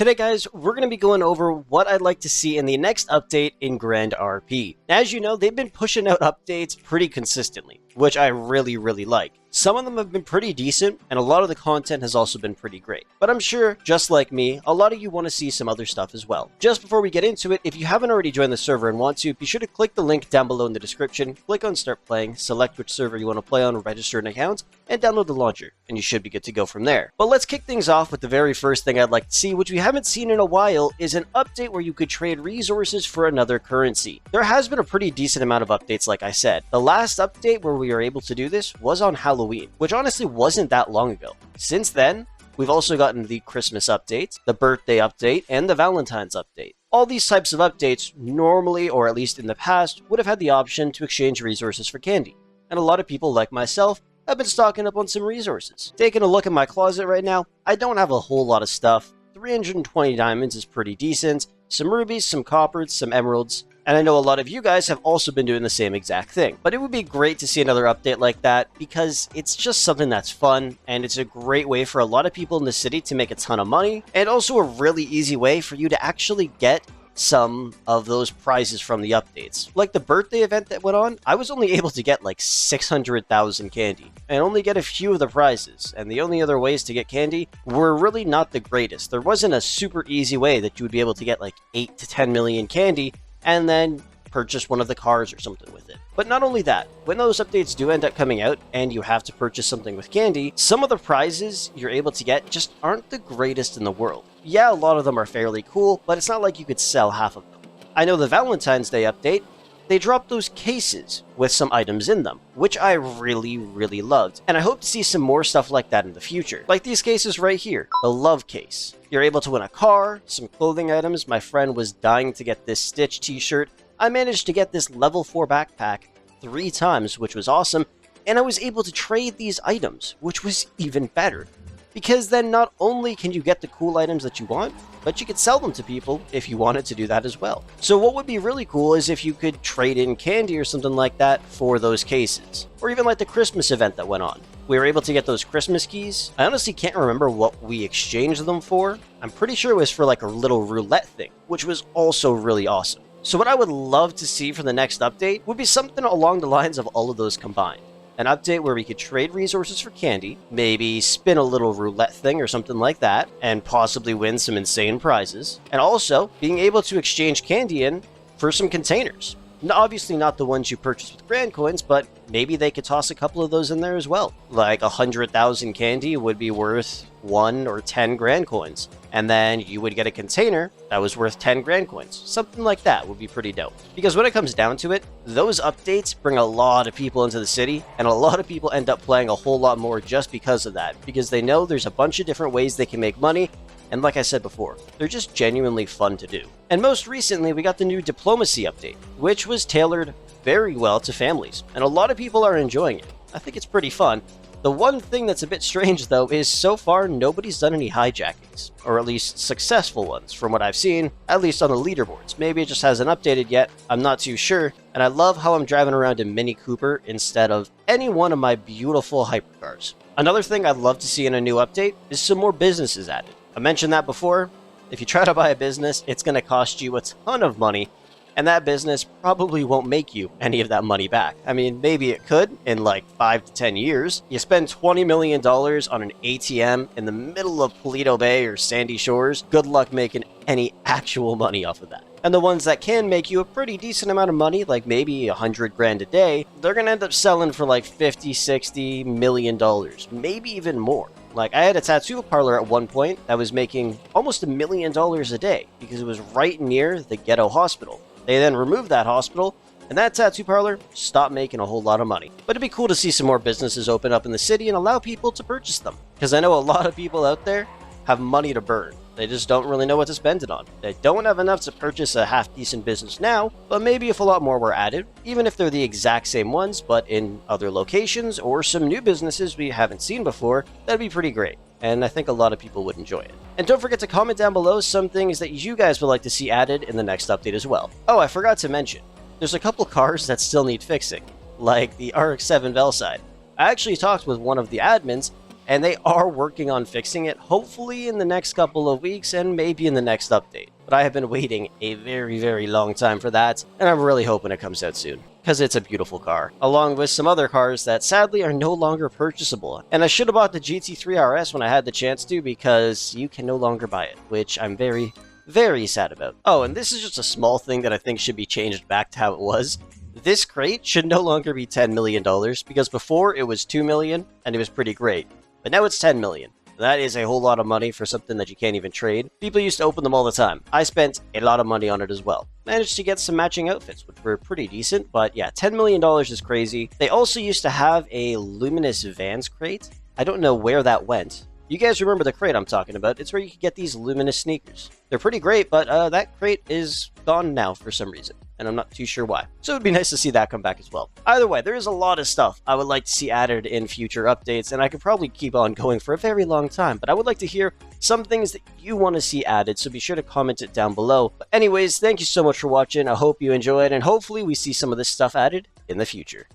Today guys, we're going to be going over what I'd like to see in the next update in Grand RP. As you know, they've been pushing out updates pretty consistently, which I really like. Some of them have been pretty decent, and a lot of the content has also been pretty great. But I'm sure, just like me, a lot of you want to see some other stuff as well. Just before we get into it, if you haven't already joined the server and want to, be sure to click the link down below in the description, click on Start Playing, select which server you want to play on, register an account, and download the launcher, and you should be good to go from there. But let's kick things off with the very first thing I'd like to see, which we haven't seen in a while, is an update where you could trade resources for another currency. There has been a pretty decent amount of updates, like I said. The last update where we were able to do this was on Halloween, which honestly wasn't that long ago. Since then, we've also gotten the Christmas update, the birthday update, and the Valentine's update. All these types of updates normally, or at least in the past, would have had the option to exchange resources for candy. And a lot of people like myself have been stocking up on some resources. Taking a look at my closet right now, I don't have a whole lot of stuff. 320 diamonds is pretty decent, some rubies, some coppers, some emeralds, and I know a lot of you guys have also been doing the same exact thing. But it would be great to see another update like that because it's just something that's fun and it's a great way for a lot of people in the city to make a ton of money, and also a really easy way for you to actually get some of those prizes from the updates. Like the birthday event that went on, I was only able to get like 600,000 candy and only get a few of the prizes, and the only other ways to get candy were really not the greatest. There wasn't a super easy way that you would be able to get like 8 to 10 million candy and then purchase one of the cars or something with it. But not only that, when those updates do end up coming out and you have to purchase something with candy, some of the prizes you're able to get just aren't the greatest in the world. Yeah, a lot of them are fairly cool, but it's not like you could sell half of them. I know the Valentine's Day update, they dropped those cases with some items in them, which I really loved. And I hope to see some more stuff like that in the future. Like these cases right here, the love case. You're able to win a car, some clothing items. My friend was dying to get this Stitch t-shirt. I managed to get this level 4 backpack 3 times, which was awesome. And I was able to trade these items, which was even better. Because then not only can you get the cool items that you want, but you could sell them to people if you wanted to do that as well. So what would be really cool is if you could trade in candy or something like that for those cases. Or even like the Christmas event that went on. We were able to get those Christmas keys. I honestly can't remember what we exchanged them for. I'm pretty sure it was for like a little roulette thing, which was also really awesome. So what I would love to see for the next update would be something along the lines of all of those combined. An update where we could trade resources for candy, maybe spin a little roulette thing or something like that, and possibly win some insane prizes. And also, being able to exchange candy in for some containers. Obviously not the ones you purchase with grand coins, but maybe they could toss a couple of those in there as well. Like 100,000 candy would be worth 1 or 10 grand coins. And then you would get a container that was worth 10 grand coins. Something like that would be pretty dope. Because when it comes down to it, those updates bring a lot of people into the city, and a lot of people end up playing a whole lot more just because of that. Because they know there's a bunch of different ways they can make money, and like I said before, they're just genuinely fun to do. And most recently, we got the new Diplomacy update, which was tailored very well to families, and a lot of people are enjoying it. I think it's pretty fun. The one thing that's a bit strange though is so far nobody's done any hijackings, or at least successful ones from what I've seen, at least on the leaderboards. Maybe it just hasn't updated yet, I'm not too sure, and I love how I'm driving around in Mini Cooper instead of any one of my beautiful hypercars. Another thing I'd love to see in a new update is some more businesses added. I mentioned that before. If you try to buy a business, it's going to cost you a ton of money, and that business probably won't make you any of that money back. I mean, maybe it could in like 5 to 10 years. You spend $20 million on an ATM in the middle of Paleto Bay or Sandy Shores, good luck making any actual money off of that. And the ones that can make you a pretty decent amount of money, like maybe 100 grand a day, they're going to end up selling for like 50, 60 million dollars, maybe even more. Like, I had a tattoo parlor at one point that was making almost $1 million a day because it was right near the ghetto hospital. They then removed that hospital, and that tattoo parlor stopped making a whole lot of money. But it'd be cool to see some more businesses open up in the city and allow people to purchase them. Because I know a lot of people out there have money to burn. They just don't really know what to spend it on. They don't have enough to purchase a half-decent business now, but maybe if a lot more were added, even if they're the exact same ones, but in other locations or some new businesses we haven't seen before, that'd be pretty great. And I think a lot of people would enjoy it. And don't forget to comment down below some things that you guys would like to see added in the next update as well. Oh, I forgot to mention, there's a couple cars that still need fixing, like the RX-7 Velside. I actually talked with one of the admins, and they are working on fixing it, hopefully in the next couple of weeks and maybe in the next update. But I have been waiting a very, very long time for that, and I'm really hoping it comes out soon, because it's a beautiful car, along with some other cars that sadly are no longer purchasable. And I should have bought the GT3 RS when I had the chance to, because you can no longer buy it, which I'm very, very sad about. Oh, and this is just a small thing that I think should be changed back to how it was. This crate should no longer be $10 million, because before it was $2 million, and it was pretty great. But now it's $10 million. That is a whole lot of money for something that you can't even trade. People used to open them all the time. I spent a lot of money on it as well. Managed to get some matching outfits, which were pretty decent, but yeah, $10 million is crazy. They also used to have a Luminous Vans crate. I don't know where that went. You guys remember the crate I'm talking about. It's where you could get these luminous sneakers. They're pretty great, but that crate is gone now for some reason, and I'm not too sure why. So it would be nice to see that come back as well. Either way, there is a lot of stuff I would like to see added in future updates, and I could probably keep on going for a very long time, but I would like to hear some things that you want to see added, so be sure to comment it down below. But anyways, thank you so much for watching. I hope you enjoyed, and hopefully we see some of this stuff added in the future.